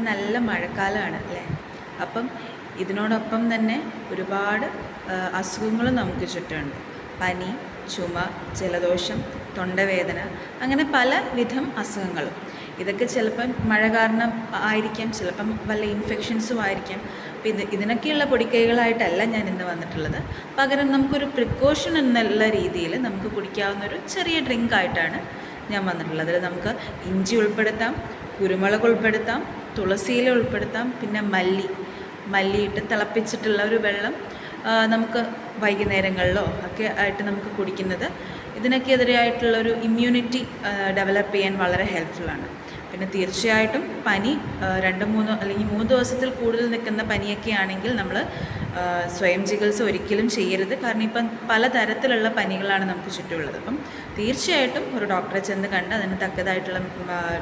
നല്ല മഴക്കാലമാണ് അല്ലേ? അപ്പം ഇതിനോടൊപ്പം തന്നെ ഒരുപാട് അസുഖങ്ങളും നമുക്ക് ചുറ്റുമുണ്ട്. പനി, ചുമ, ജലദോഷം, തൊണ്ടവേദന, അങ്ങനെ പല വിധം അസുഖങ്ങളും. ഇതൊക്കെ ചിലപ്പം മഴ കാരണം ആയിരിക്കാം, ചിലപ്പം വല്ല ഇൻഫെക്ഷൻസും ആയിരിക്കാം. അപ്പം ഇതിനൊക്കെയുള്ള പൊടിക്കൈകളായിട്ടല്ല ഞാൻ ഇന്ന് വന്നിട്ടുള്ളത്. പകരം നമുക്കൊരു പ്രിക്കോഷൻ എന്നുള്ള രീതിയിൽ നമുക്ക് കുടിക്കാവുന്നൊരു ചെറിയ ഡ്രിങ്കായിട്ടാണ് ഞാൻ വന്നിട്ടുള്ളത്. അതിൽ നമുക്ക് ഇഞ്ചി ഉൾപ്പെടുത്താം, കുരുമുളക് ഉൾപ്പെടുത്താം, തുളസിയില ഉൾപ്പെടുത്താം, പിന്നെ മല്ലിയിട്ട് തിളപ്പിച്ചിട്ടുള്ള ഒരു വെള്ളം നമുക്ക് വൈകുന്നേരങ്ങളിലോ ഒക്കെ ആയിട്ട് നമുക്ക് കുടിക്കുന്നത് ഇതിനൊക്കെ എതിരായിട്ടുള്ളൊരു ഇമ്മ്യൂണിറ്റി ഡെവലപ്പ് ചെയ്യാൻ വളരെ ഹെൽപ്ഫുള്ളാണ്. പിന്നെ തീർച്ചയായിട്ടും പനി 2-3 അല്ലെങ്കിൽ 3 ദിവസത്തിൽ കൂടുതൽ നിൽക്കുന്ന പനിയൊക്കെ ആണെങ്കിൽ നമ്മൾ സ്വയം ചികിത്സ ഒരിക്കലും ചെയ്യരുത്. കാരണം ഇപ്പം പലതരത്തിലുള്ള പനികളാണ് നമുക്ക് ചുറ്റുമുള്ളത്. അപ്പം തീർച്ചയായിട്ടും ഒരു ഡോക്ടറെ ചെന്ന് കണ്ട് അതിന് തക്കതായിട്ടുള്ള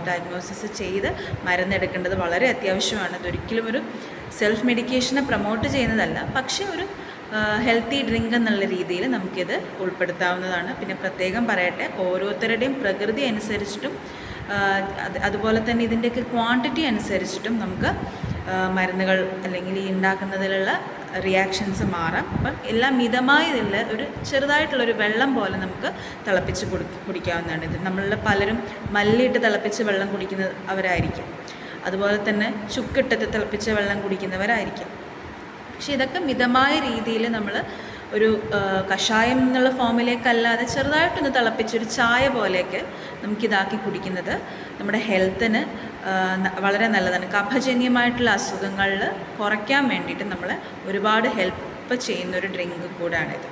ഡയഗ്നോസിസ് ചെയ്ത് മരുന്നെടുക്കേണ്ടത് വളരെ അത്യാവശ്യമാണ്. അതൊരിക്കലും ഒരു സെൽഫ് മെഡിക്കേഷനെ പ്രൊമോട്ട് ചെയ്യുന്നതല്ല, പക്ഷേ ഒരു ഹെൽത്തി ഡ്രിങ്ക് എന്നുള്ള രീതിയിൽ നമുക്കിത് ഉൾപ്പെടുത്താവുന്നതാണ്. പിന്നെ പ്രത്യേകം പറയട്ടെ, ഓരോരുത്തരുടെയും പ്രകൃതി അനുസരിച്ചിട്ടും അതുപോലെ തന്നെ ഇതിൻ്റെയൊക്കെ ക്വാണ്ടിറ്റി അനുസരിച്ചിട്ടും നമുക്ക് മരുന്നുകൾ അല്ലെങ്കിൽ ഈ ഉണ്ടാക്കുന്നതിലുള്ള റിയാക്ഷൻസ് മാറാം. അപ്പം എല്ലാം മിതമായതില്ല, ഒരു ചെറുതായിട്ടുള്ളൊരു വെള്ളം പോലെ നമുക്ക് തിളപ്പിച്ച് കുടിക്കാവുന്നതാണ്. ഇത് നമ്മളിൽ പലരും മല്ലിയിട്ട് തിളപ്പിച്ച് വെള്ളം കുടിക്കുന്നവരായിരിക്കും, അതുപോലെ തന്നെ ചുക്കിട്ട് തിളപ്പിച്ച വെള്ളം കുടിക്കുന്നവരായിരിക്കും. പക്ഷെ ഇതൊക്കെ മിതമായ രീതിയിൽ നമ്മൾ ഒരു കഷായം എന്നുള്ള ഫോമിലേക്കല്ലാതെ ചെറുതായിട്ടൊന്ന് തിളപ്പിച്ചൊരു ചായ പോലെയൊക്കെ നമുക്കിതാക്കി കുടിക്കുന്നത് നമ്മുടെ ഹെൽത്തിന് വളരെ നല്ലതാണ്. കഫജന്യമായിട്ടുള്ള അസുഖങ്ങളിൽ കുറയ്ക്കാൻ വേണ്ടിയിട്ട് നമ്മളെ ഒരുപാട് ഹെൽപ്പ് ചെയ്യുന്നൊരു ഡ്രിങ്ക് കൂടാണിത്.